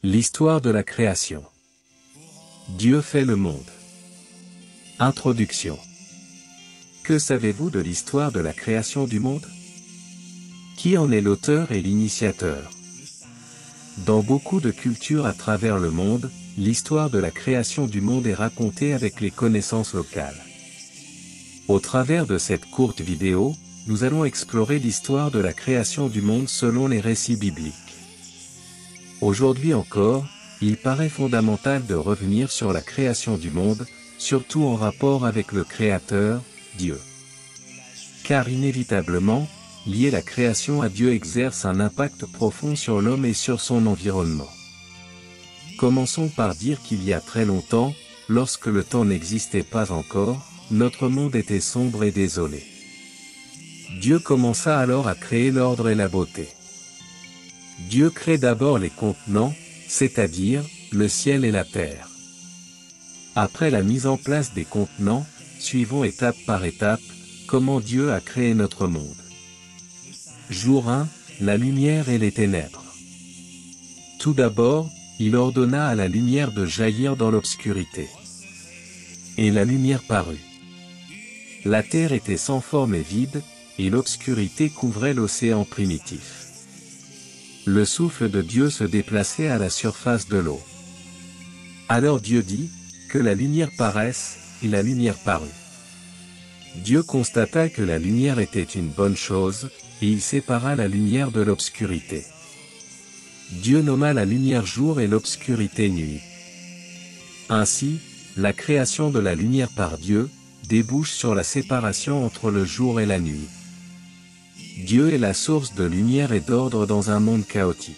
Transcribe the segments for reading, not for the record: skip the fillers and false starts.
L'histoire de la création. Dieu fait le monde. Introduction. Que savez-vous de l'histoire de la création du monde? Qui en est l'auteur et l'initiateur? Dans beaucoup de cultures à travers le monde, l'histoire de la création du monde est racontée avec les connaissances locales. Au travers de cette courte vidéo, nous allons explorer l'histoire de la création du monde selon les récits bibliques. Aujourd'hui encore, il paraît fondamental de revenir sur la création du monde, surtout en rapport avec le Créateur, Dieu. Car inévitablement, lier la création à Dieu exerce un impact profond sur l'homme et sur son environnement. Commençons par dire qu'il y a très longtemps, lorsque le temps n'existait pas encore, notre monde était sombre et désolé. Dieu commença alors à créer l'ordre et la beauté. Dieu crée d'abord les contenants, c'est-à-dire, le ciel et la terre. Après la mise en place des contenants, suivons étape par étape, comment Dieu a créé notre monde. Jour 1, la lumière et les ténèbres. Tout d'abord, il ordonna à la lumière de jaillir dans l'obscurité. Et la lumière parut. La terre était sans forme et vide, et l'obscurité couvrait l'océan primitif. Le souffle de Dieu se déplaçait à la surface de l'eau. Alors Dieu dit, que la lumière paraisse, et la lumière parut. Dieu constata que la lumière était une bonne chose, et il sépara la lumière de l'obscurité. Dieu nomma la lumière jour et l'obscurité nuit. Ainsi, la création de la lumière par Dieu, débouche sur la séparation entre le jour et la nuit. Dieu est la source de lumière et d'ordre dans un monde chaotique.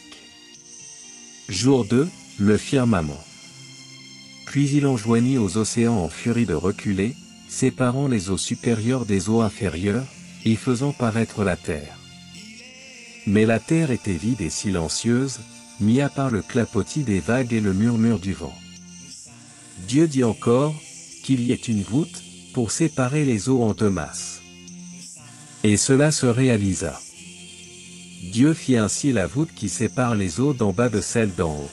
Jour 2, le firmament. Puis il enjoignit aux océans en furie de reculer, séparant les eaux supérieures des eaux inférieures, et faisant paraître la terre. Mais la terre était vide et silencieuse, mis à part le clapotis des vagues et le murmure du vent. Dieu dit encore, qu'il y ait une voûte, pour séparer les eaux en deux masses. Et cela se réalisa. Dieu fit ainsi la voûte qui sépare les eaux d'en bas de celles d'en haut.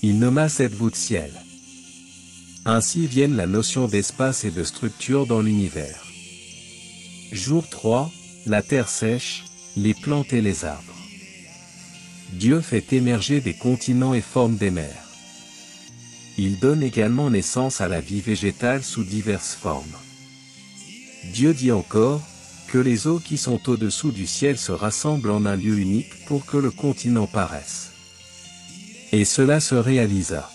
Il nomma cette voûte ciel. Ainsi viennent la notion d'espace et de structure dans l'univers. Jour 3, la terre sèche, les plantes et les arbres. Dieu fait émerger des continents et forme des mers. Il donne également naissance à la vie végétale sous diverses formes. Dieu dit encore, que les eaux qui sont au-dessous du ciel se rassemblent en un lieu unique pour que le continent paraisse. Et cela se réalisa.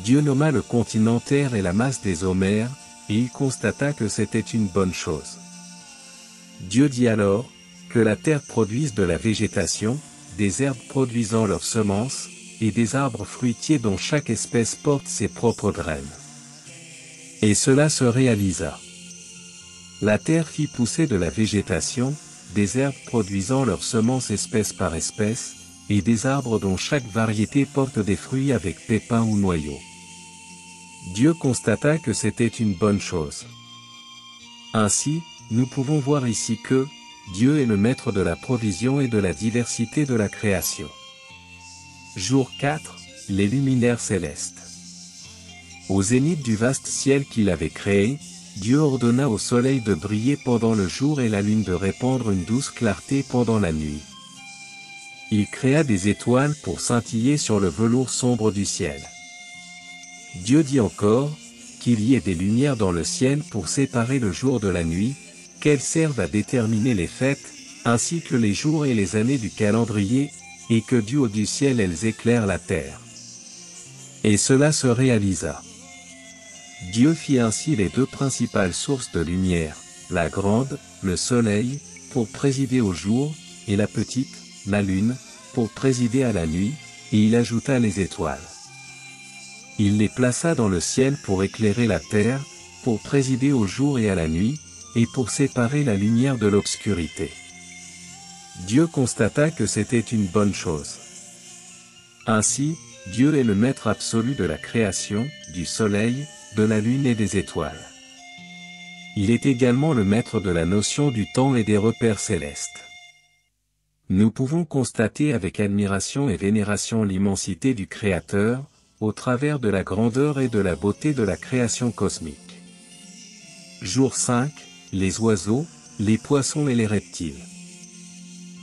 Dieu nomma le continent terre et la masse des eaux mers, et il constata que c'était une bonne chose. Dieu dit alors, que la terre produise de la végétation, des herbes produisant leurs semences, et des arbres fruitiers dont chaque espèce porte ses propres graines. Et cela se réalisa. La terre fit pousser de la végétation, des herbes produisant leurs semences espèce par espèce, et des arbres dont chaque variété porte des fruits avec pépins ou noyaux. Dieu constata que c'était une bonne chose. Ainsi, nous pouvons voir ici que, Dieu est le maître de la provision et de la diversité de la création. Jour 4, les luminaires célestes. Au zénith du vaste ciel qu'il avait créé, Dieu ordonna au soleil de briller pendant le jour et la lune de répandre une douce clarté pendant la nuit. Il créa des étoiles pour scintiller sur le velours sombre du ciel. Dieu dit encore, qu'il y ait des lumières dans le ciel pour séparer le jour de la nuit, qu'elles servent à déterminer les fêtes, ainsi que les jours et les années du calendrier, et que du haut du ciel elles éclairent la terre. Et cela se réalisa. Dieu fit ainsi les deux principales sources de lumière, la grande, le soleil, pour présider au jour, et la petite, la lune, pour présider à la nuit, et il ajouta les étoiles. Il les plaça dans le ciel pour éclairer la terre, pour présider au jour et à la nuit, et pour séparer la lumière de l'obscurité. Dieu constata que c'était une bonne chose. Ainsi, Dieu est le maître absolu de la création, du soleil, de la lune et des étoiles. Il est également le maître de la notion du temps et des repères célestes. Nous pouvons constater avec admiration et vénération l'immensité du Créateur, au travers de la grandeur et de la beauté de la création cosmique. Jour 5, les oiseaux, les poissons et les reptiles.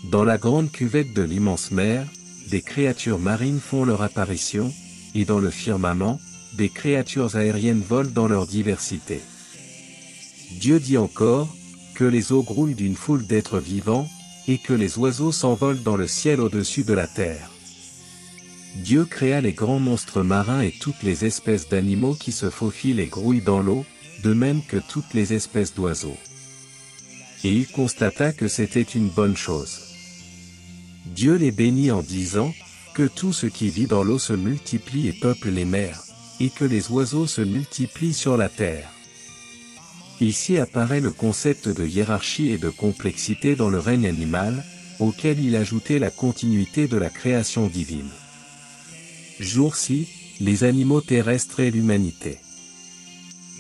Dans la grande cuvette de l'immense mer, des créatures marines font leur apparition, et dans le firmament, des créatures aériennes volent dans leur diversité. Dieu dit encore, que les eaux grouillent d'une foule d'êtres vivants, et que les oiseaux s'envolent dans le ciel au-dessus de la terre. Dieu créa les grands monstres marins et toutes les espèces d'animaux qui se faufilent et grouillent dans l'eau, de même que toutes les espèces d'oiseaux. Et il constata que c'était une bonne chose. Dieu les bénit en disant, que tout ce qui vit dans l'eau se multiplie et peuple les mers, et que les oiseaux se multiplient sur la terre. Ici apparaît le concept de hiérarchie et de complexité dans le règne animal, auquel il ajoutait la continuité de la création divine. Jour 6, les animaux terrestres et l'humanité.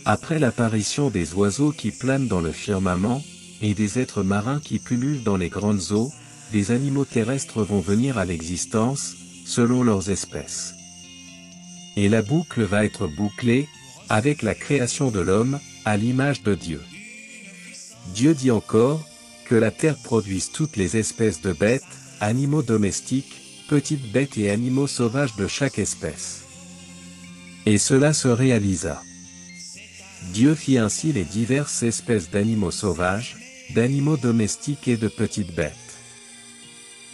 Après l'apparition des oiseaux qui planent dans le firmament, et des êtres marins qui pullulent dans les grandes eaux, des animaux terrestres vont venir à l'existence, selon leurs espèces. Et la boucle va être bouclée, avec la création de l'homme, à l'image de Dieu. Dieu dit encore, que la terre produise toutes les espèces de bêtes, animaux domestiques, petites bêtes et animaux sauvages de chaque espèce. Et cela se réalisa. Dieu fit ainsi les diverses espèces d'animaux sauvages, d'animaux domestiques et de petites bêtes.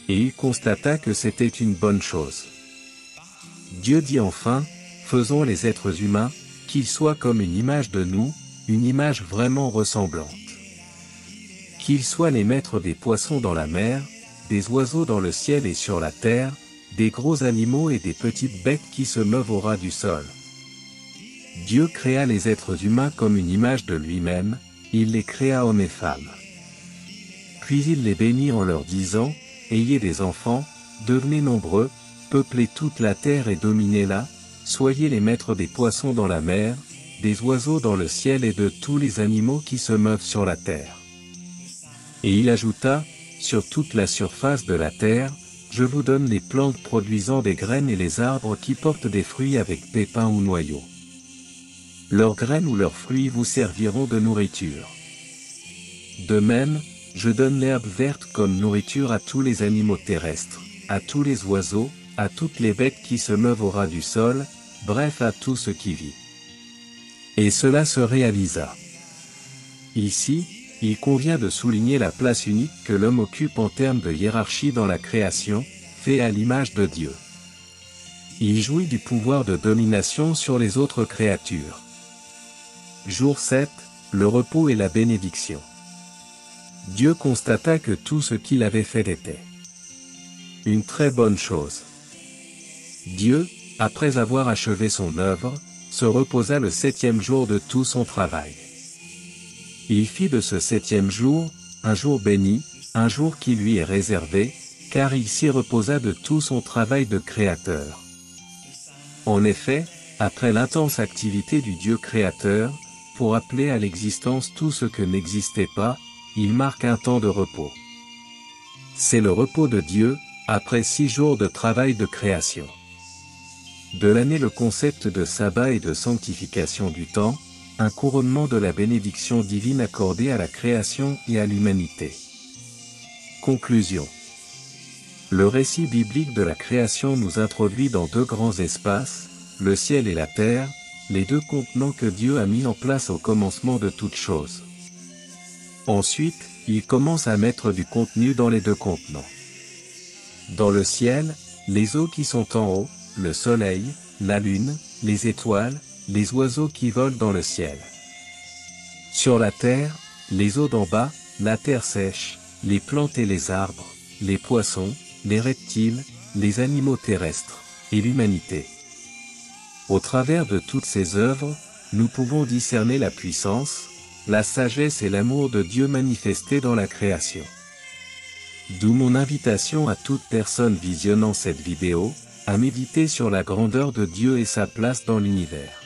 Et il constata que c'était une bonne chose. Dieu dit enfin, faisons les êtres humains, qu'ils soient comme une image de nous, une image vraiment ressemblante. Qu'ils soient les maîtres des poissons dans la mer, des oiseaux dans le ciel et sur la terre, des gros animaux et des petites bêtes qui se meuvent au ras du sol. Dieu créa les êtres humains comme une image de lui-même, il les créa hommes et femmes. Puis il les bénit en leur disant, ayez des enfants, devenez nombreux, peuplez toute la terre et dominez-la, soyez les maîtres des poissons dans la mer, des oiseaux dans le ciel et de tous les animaux qui se meuvent sur la terre. Et il ajouta, sur toute la surface de la terre, je vous donne les plantes produisant des graines et les arbres qui portent des fruits avec pépins ou noyaux. Leurs graines ou leurs fruits vous serviront de nourriture. De même, je donne l'herbe verte comme nourriture à tous les animaux terrestres, à tous les oiseaux, à toutes les bêtes qui se meuvent au ras du sol, bref à tout ce qui vit. Et cela se réalisa. Ici, il convient de souligner la place unique que l'homme occupe en termes de hiérarchie dans la création, fait à l'image de Dieu. Il jouit du pouvoir de domination sur les autres créatures. Jour 7, le repos et la bénédiction. Dieu constata que tout ce qu'il avait fait était une très bonne chose. Dieu, après avoir achevé son œuvre, se reposa le 7e jour de tout son travail. Il fit de ce 7e jour, un jour béni, un jour qui lui est réservé, car il s'y reposa de tout son travail de créateur. En effet, après l'intense activité du Dieu créateur, pour appeler à l'existence tout ce que n'existait pas, il marque un temps de repos. C'est le repos de Dieu, après 6 jours de travail de création. De l'année le concept de sabbat et de sanctification du temps, un couronnement de la bénédiction divine accordée à la création et à l'humanité. Conclusion. Le récit biblique de la création nous introduit dans 2 grands espaces, le ciel et la terre, les 2 contenants que Dieu a mis en place au commencement de toutes choses. Ensuite, il commence à mettre du contenu dans les 2 contenants. Dans le ciel, les eaux qui sont en haut, le soleil, la lune, les étoiles, les oiseaux qui volent dans le ciel. Sur la terre, les eaux d'en bas, la terre sèche, les plantes et les arbres, les poissons, les reptiles, les animaux terrestres, et l'humanité. Au travers de toutes ces œuvres, nous pouvons discerner la puissance, la sagesse et l'amour de Dieu manifestés dans la création. D'où mon invitation à toute personne visionnant cette vidéo, à méditer sur la grandeur de Dieu et sa place dans l'univers.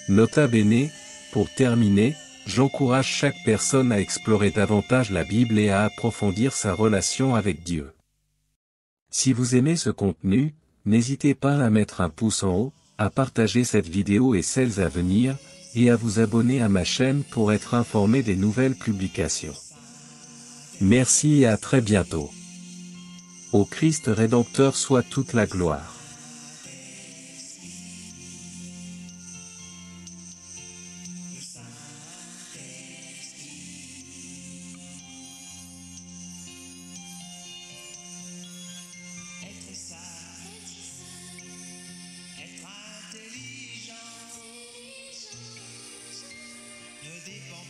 Nota bene, pour terminer, J'encourage chaque personne à explorer davantage la Bible et à approfondir sa relation avec Dieu. Si vous aimez ce contenu, n'hésitez pas à mettre un pouce en haut, à partager cette vidéo et celles à venir, et à vous abonner à ma chaîne pour être informé des nouvelles publications. Merci et à très bientôt. Au Christ Rédempteur soit toute la gloire. Être sage, être intelligent, ne dépend